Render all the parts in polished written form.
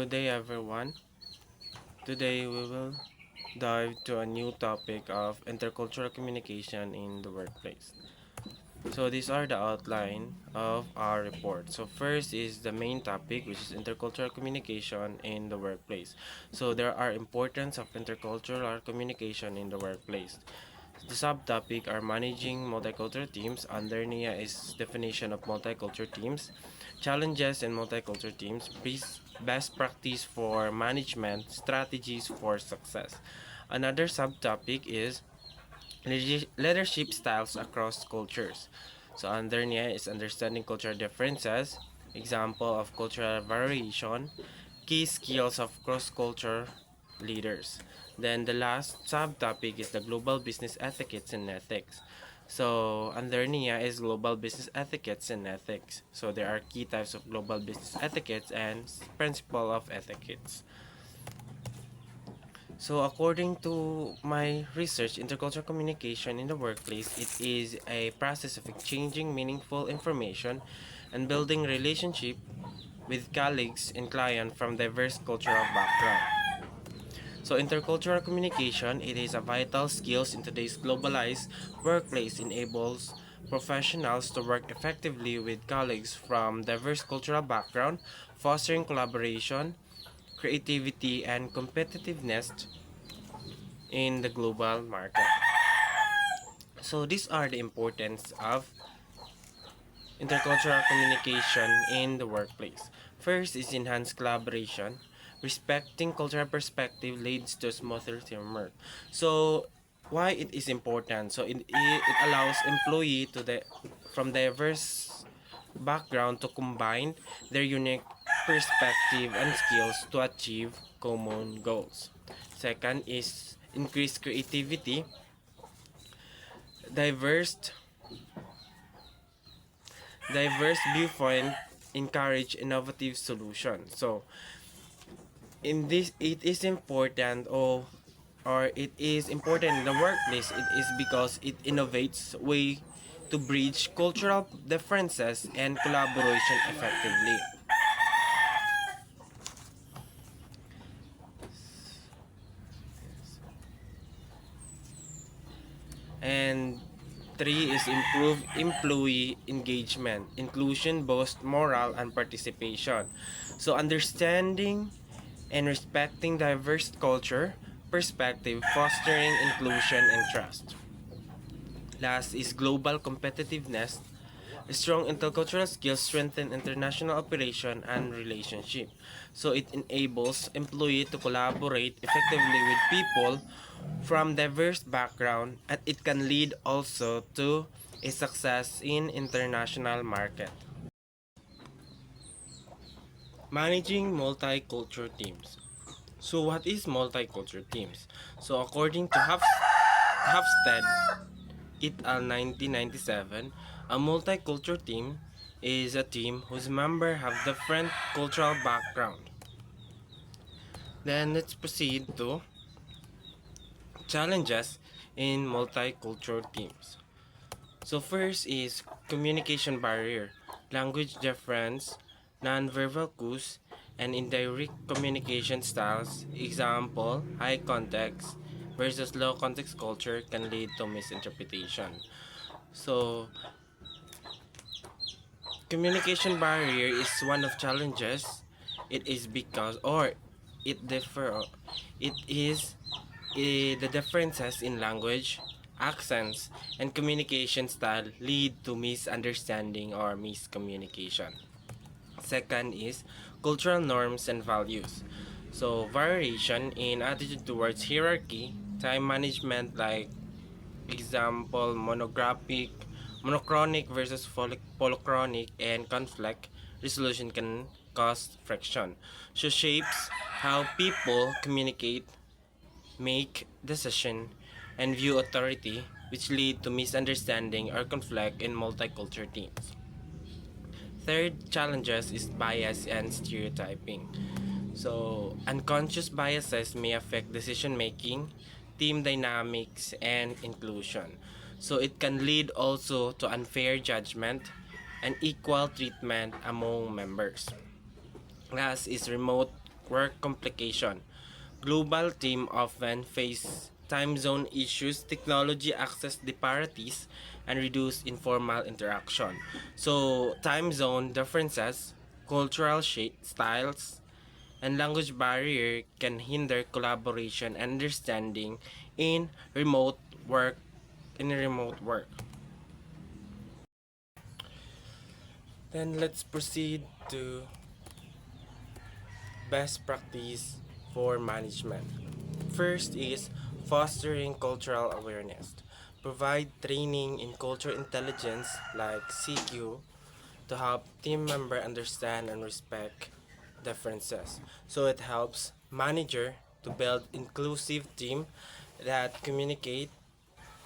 Good day, everyone. Today we will dive to a new topic of intercultural communication in the workplace. So these are the outline of our report. So first is the main topic, which is intercultural communication in the workplace. So there are importance of intercultural communication in the workplace. The subtopic are managing multicultural teams. Under NIA is definition of multicultural teams, challenges in multicultural teams, best practice for management, strategies for success. Another subtopic is leadership styles across cultures. So under NIA is understanding cultural differences, example of cultural variation, key skills of cross-culture leaders. Then the last subtopic is the global business etiquettes and ethics. So under NIA is global business etiquettes and ethics. So there are key types of global business etiquettes and principle of etiquettes. So according to my research, intercultural communication in the workplace, it is a process of exchanging meaningful information and building relationship with colleagues and clients from diverse cultural background. So intercultural communication, it is a vital skills in today's globalized workplace, enables professionals to work effectively with colleagues from diverse cultural background, fostering collaboration, creativity, and competitiveness in the global market. So these are the importance of intercultural communication in the workplace. First is enhanced collaboration. Respecting cultural perspective leads to smoother teamwork. So why it is important? So it allows employee to the from diverse background to combine their unique perspective and skills to achieve common goals. Second is increased creativity. Diverse diverse viewpoint encourage innovative solutions. So in this it is important or it is important in the workplace, it is because it innovates way to bridge cultural differences and collaboration effectively. And three is improve employee engagement. Inclusion boosts morale and participation. So understanding and respecting diverse culture, perspective, fostering inclusion and trust. Last is global competitiveness. Strong intercultural skills strengthen international operation and relationship. So it enables employee to collaborate effectively with people from diverse background, and it can lead also to a success in international market. Managing multicultural teams. So what is multicultural teams? So according to Hofstede et al. 1997, a multicultural team is a team whose members have different cultural background. Then let's proceed to challenges in multicultural teams. So first is communication barrier, language difference, nonverbal cues, and indirect communication styles. Example, high context versus low context culture can lead to misinterpretation. So communication barrier is one of challenges. It is because or it differ it is the differences in language, accents, and communication style lead to misunderstanding or miscommunication. Second is cultural norms and values. So variation in attitude towards hierarchy, time management, like example monochronic versus polychronic, and conflict resolution can cause friction. So shapes how people communicate, make decision, and view authority, which lead to misunderstanding or conflict in multicultural teams. Third challenges is bias and stereotyping. So unconscious biases may affect decision making, team dynamics, and inclusion. So it can lead also to unfair judgment and equal treatment among members. Last is remote work complication. Global team often face time zone issues, technology access disparities, and reduce informal interaction. So, time zone differences, cultural styles, and language barrier can hinder collaboration and understanding in remote work remote work. Then let's proceed to best practice for management. First is fostering cultural awareness. Provide training in cultural intelligence like CQ to help team member understand and respect differences. So it helps manager to build inclusive team that communicate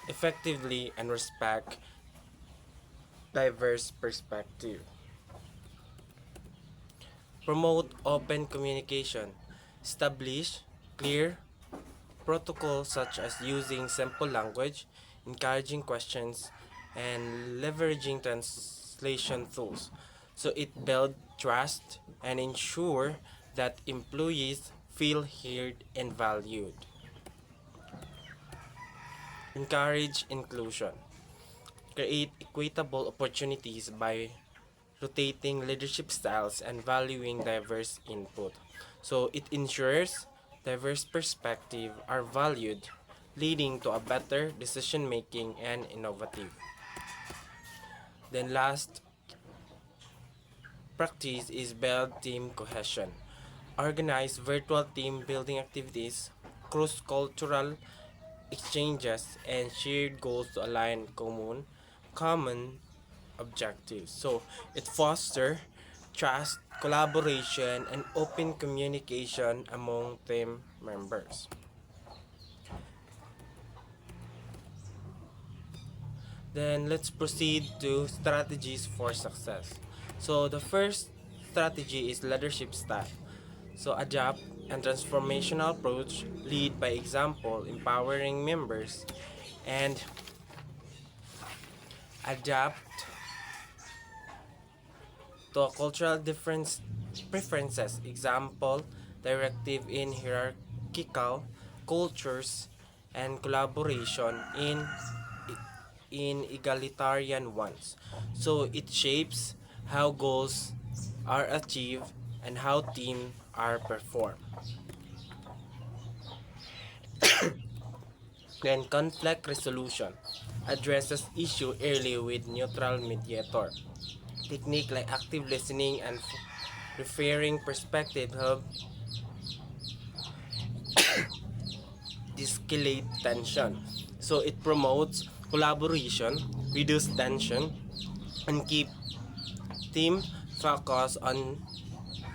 effectively and respect diverse perspective. Promote open communication. Establish clear protocols such as using simple language, encouraging questions, and leveraging translation tools. So it builds trust and ensure that employees feel heard and valued. Encourage inclusion. Create equitable opportunities by rotating leadership styles and valuing diverse input. So it ensures diverse perspectives are valued, leading to a better decision making and innovative. Then last practice is build team cohesion. Organize virtual team building activities, cross-cultural exchanges, and shared goals to align common objectives. So it fosters trust, collaboration, and open communication among team members. Then let's proceed to strategies for success. So the first strategy is leadership style. So adapt and transformational approach, lead by example, empowering members, and adapt to cultural difference preferences. Example, directive in hierarchical cultures and collaboration in egalitarian ones. So it shapes how goals are achieved and how teams are performed. Then conflict resolution addresses issue early with neutral mediator. Technique like active listening and referring perspective help de-escalate tension. So it promotes collaboration, reduce tension, and keep team focused on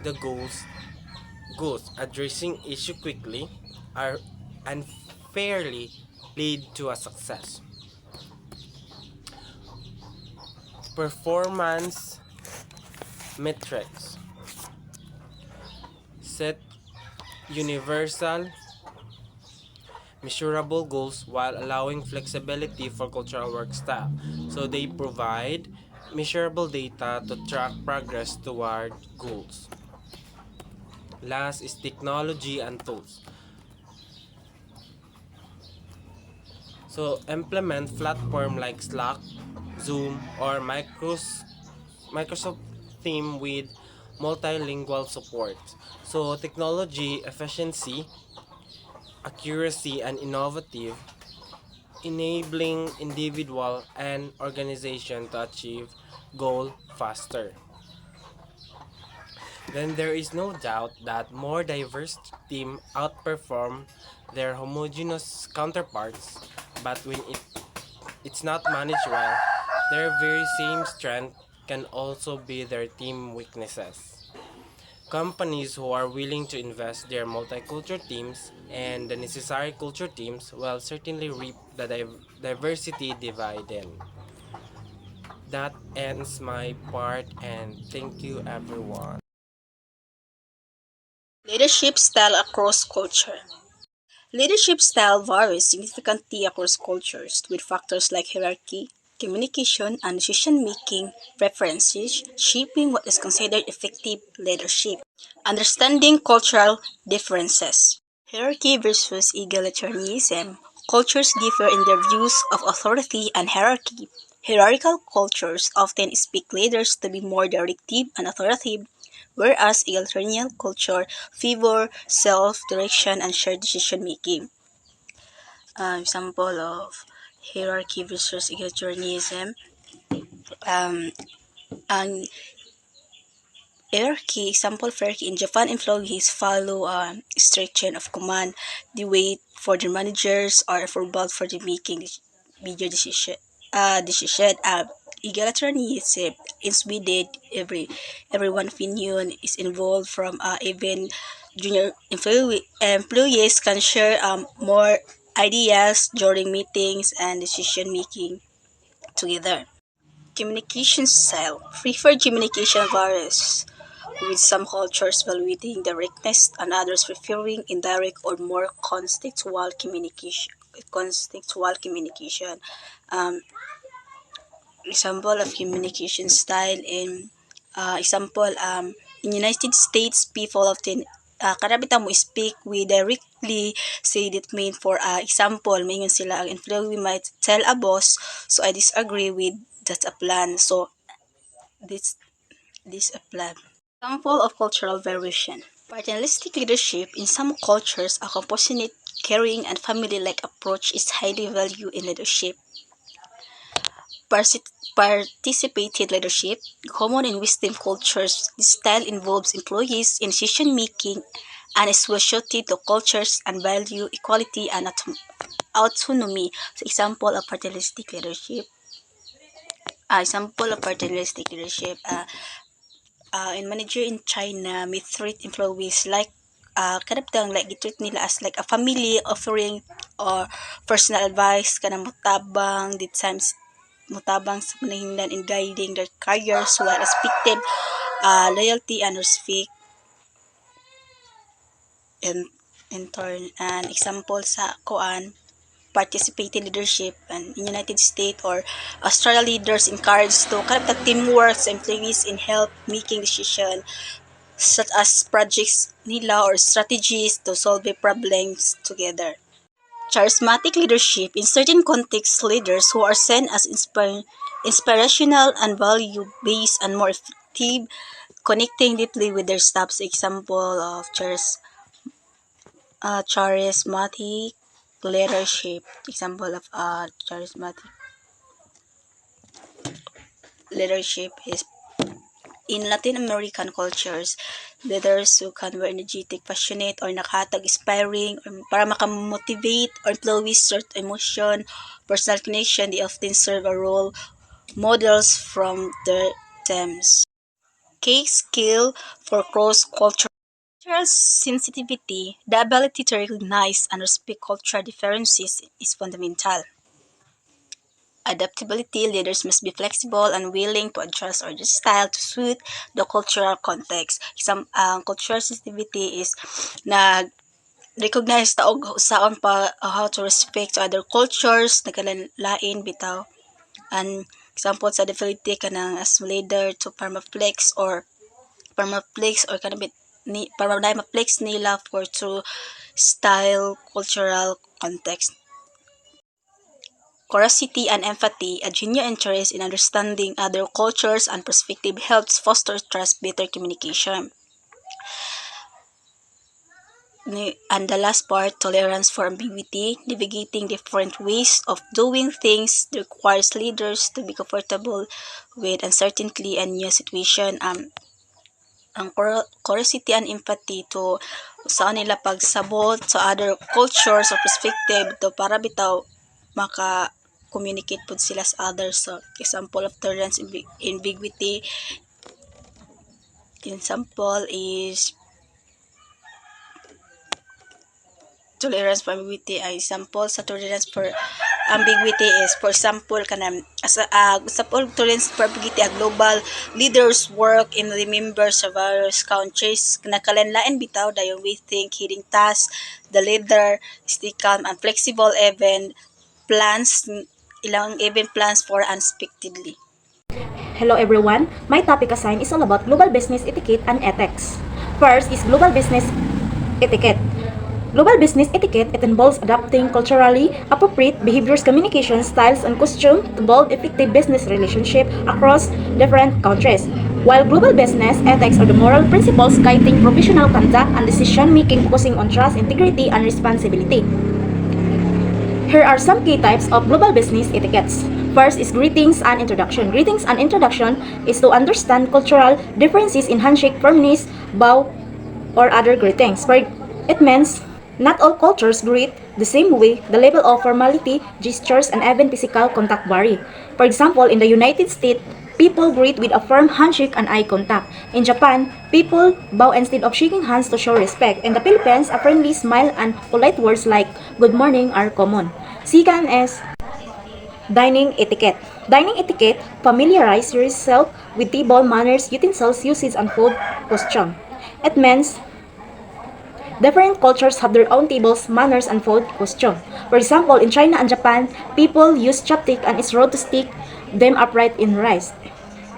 the goals. Addressing issue quickly are and fairly lead to a success. Performance metrics set universal measurable goals while allowing flexibility for cultural work style. So they provide measurable data to track progress toward goals. Last is technology and tools. So implement platform like Slack, Zoom, or Microsoft Team with multilingual support. So technology efficiency, accuracy, and innovative, enabling individual and organization to achieve goal faster. Then there is no doubt that more diverse team outperform their homogeneous counterparts, but when it's not managed well, their very same strength can also be their team weaknesses. Companies who are willing to invest their multicultural teams and the necessary culture teams will certainly reap the diversity dividend. That ends my part and thank you everyone. Leadership style across culture. Leadership style varies significantly across cultures with factors like hierarchy, communication, and decision-making preferences, shaping what is considered effective leadership. Understanding cultural differences. Hierarchy versus egalitarianism. Cultures differ in their views of authority and hierarchy. Hierarchical cultures often expect leaders to be more directive and authoritative, whereas egalitarian culture favor self-direction and shared decision-making. Example of hierarchy versus egalitarianism. Um, ang hierarchy, example for hierarchy in Japan, employees follow a strict chain of command. They wait for their managers or approval for the making major decision. Egalitarianism in Sweden, everyone opinion is involved from even junior employees can share more ideas during meetings and decision making together. Communication style. Preferred communication varies, with some cultures valuing directness and others preferring indirect or more contextual communication. Contextual communication. Um, Example of communication style in United States, people often karabitan mo speak we directly say that mean for example, mayon sila ang employee might tell a boss, so I disagree with that a plan. So this a plan. Example of cultural variation. Paternalistic leadership in some cultures, a compassionate, caring, and family-like approach is highly valued in leadership. Participated leadership, common in Western cultures, this style involves employees in decision-making and is well suited to cultures and value equality and autonomy. So example of paternalistic leadership. In manager in China may treat employees like kadabtang like gitreat nila as like a family, offering or personal advice kanang mutabang the times mutabang sa panahingdan in guiding their careers while respected loyalty and respect and in turn and example sa koan participating leadership and in United States or Australia leaders encouraged to karapta teamwork sa employees in help making decision such as projects nila or strategies to solve the problems together. Charismatic leadership in certain contexts, leaders who are seen as inspirational and value-based and more effective, connecting deeply with their staffs. Example of charismatic leadership. Example of charismatic leadership is in Latin American cultures, leaders who can be energetic, passionate, or nakahatag inspiring or para makamotivate or employees sort emotion, personal connection, they often serve a role models from their themes. Case skill for cross-cultural sensitivity, the ability to recognize and respect cultural differences is fundamental. Adaptability, leaders must be flexible and willing to adjust or adjust style to suit the cultural context. Some cultural sensitivity is na recognize taog saon pa how to respect to other cultures, nagkalalain bitaw. And example sa adaptability kanang as leader to permaflex or kanang ni para ma-flex nila for to style cultural context. Curiosity and empathy, a genuine interest in understanding other cultures and perspectives helps foster trust, better communication. And the last part, tolerance for ambiguity, navigating different ways of doing things requires leaders to be comfortable with uncertainty and new situation. Ang curiosity and empathy to saan nila pagsabot sa other cultures or perspective to para bitaw maka-communicate pud sila sa others. So, example of tolerance ambiguity, example is tolerance for ambiguity. Ay example sa tolerance for ambiguity is for example kanang as example tolerance for ambiguity, a global leaders work in the members of various countries nakalanlain bitaw dayon we think hiding tasks, the leader stay calm and flexible even plans Ilang even plans for unexpectedly. Hello everyone, my topic assigned is all about global business etiquette and ethics. First is global business etiquette. Global business etiquette, it involves adopting culturally appropriate behaviors, communication styles, and costume to build effective business relationship across different countries. While global business ethics are the moral principles guiding professional conduct and decision making focusing on trust, integrity, and responsibility. Here are some key types of global business etiquettes. First is greetings and introduction. Greetings and introduction is to understand cultural differences in handshake, firmness, bow, or other greetings. For it means not all cultures greet the same way. The level of formality, gestures, and even physical contact vary. For example, in the United States, people greet with a firm handshake and eye contact. In Japan, people bow instead of shaking hands to show respect. In the Philippines, a friendly smile and polite words like good morning are common. Second is dining etiquette. Dining etiquette, familiarize yourself with table manners, utensils, usage, and food custom. It means different cultures have their own tables, manners, and food custom. For example, in China and Japan, people use chopstick and it's rude to stick them upright in rice.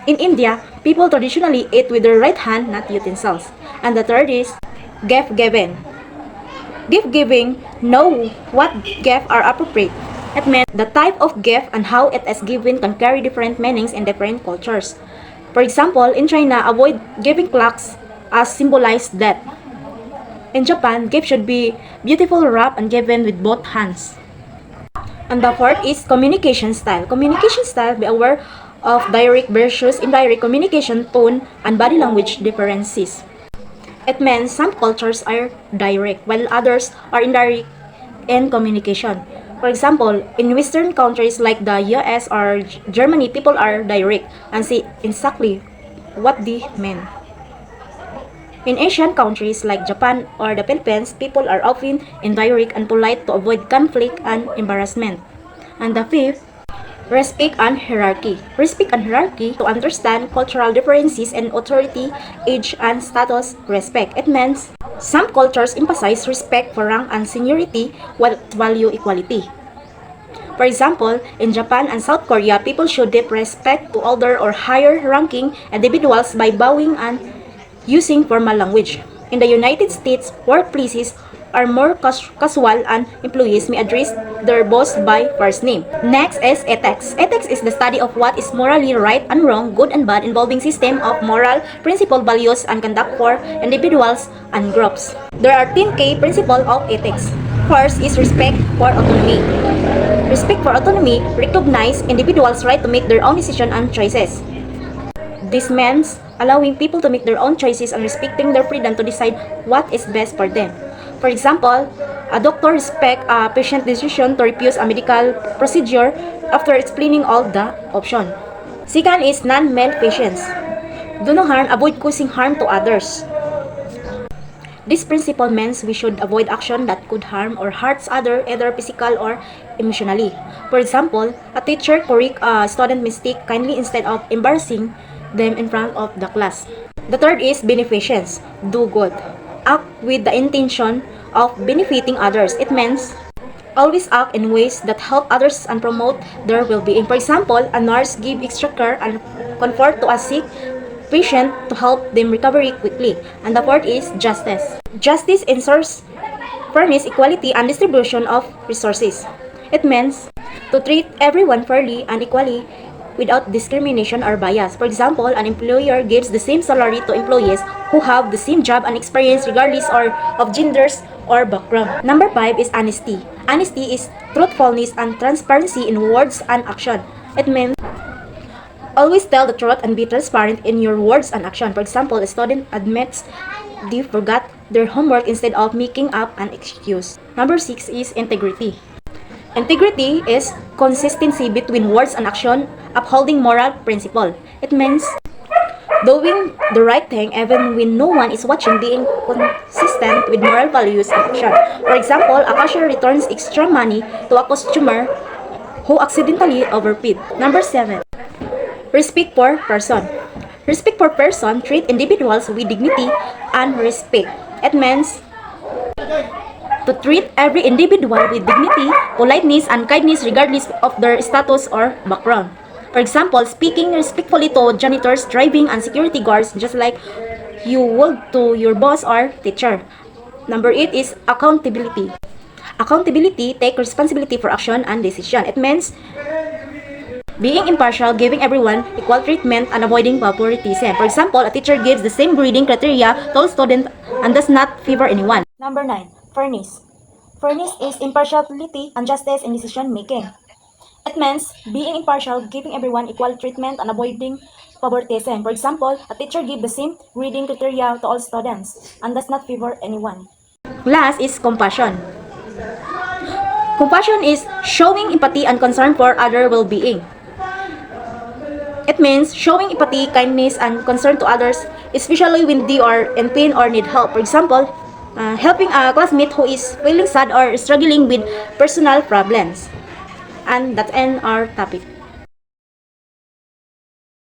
In India, people traditionally eat with their right hand, not utensils. And the third is gift giving. Gift giving, know what gifts are appropriate. It means the type of gift and how it is given can carry different meanings in different cultures. For example, in China, avoid giving clocks as symbolize death. In Japan, gift should be beautiful wrap and given with both hands. And the fourth is communication style. Communication style, be aware of direct versus indirect communication tone and body language differences. It means some cultures are direct while others are indirect in communication. For example, in Western countries like the US or Germany, people are direct and say exactly what they mean. In Asian countries like Japan or the Philippines, people are often indirect and polite to avoid conflict and embarrassment. And the fifth, respect and hierarchy. Respect and hierarchy to understand cultural differences in authority, age, and status. Respect. It means some cultures emphasize respect for rank and seniority while value equality. For example, in Japan and South Korea, people show deep respect to older or higher ranking individuals by bowing and using formal language. In the United States, workplaces are more casual and employees may address their boss by first name. Next is ethics. Ethics is the study of what is morally right and wrong, good and bad, involving system of moral principle, values, and conduct for individuals and groups. There are 10 key principles of ethics. First is respect for autonomy. Respect for autonomy recognize individuals' right to make their own decisions and choices. This means allowing people to make their own choices and respecting their freedom to decide what is best for them. For example, a doctor respects a patient's decision to refuse a medical procedure after explaining all the options. Second is non-malfeasance. Do no harm, avoid causing harm to others. This principle means we should avoid action that could harm or hurts others either physical or emotionally. For example, a teacher correct a student mistake kindly instead of embarrassing them in front of the class. The third is beneficence. Do good. Act with the intention of benefiting others. It means always act in ways that help others and promote their well-being. For example, a nurse give extra care and comfort to a sick patient to help them recover quickly. And the fourth is justice. Justice ensures fairness, equality, and distribution of resources. It means to treat everyone fairly and equally without discrimination or bias. For example, an employer gives the same salary to employees who have the same job and experience regardless of genders or background. Number 5 is honesty. Honesty is truthfulness and transparency in words and action. It means always tell the truth and be transparent in your words and action. For example, a student admits they forgot their homework instead of making up an excuse. Number 6 is integrity. Integrity is consistency between words and action, upholding moral principle. It means doing the right thing even when no one is watching, being consistent with moral values and action. For example, a cashier returns extra money to a customer who accidentally overpaid. Number 7. Respect for person. Respect for person treat individuals with dignity and respect. It means to treat every individual with dignity, politeness, and kindness regardless of their status or background. For example, speaking respectfully to janitors, driving, and security guards just like you would to your boss or teacher. Number 8 is accountability. Accountability take responsibility for action and decision. It means being impartial, giving everyone equal treatment, and avoiding favoritism. For example, a teacher gives the same grading criteria to all students and does not favor anyone. Number 9. Fairness. Fairness is impartiality and justice in decision making. It means being impartial, giving everyone equal treatment, and avoiding favoritism. For example, a teacher gives the same grading criteria to all students and does not favor anyone. Last is compassion. Compassion is showing empathy and concern for other well-being. It means showing empathy, kindness, and concern to others, especially when they are in pain or need help. For example, helping a classmate who is feeling sad or struggling with personal problems. And that's end our topic.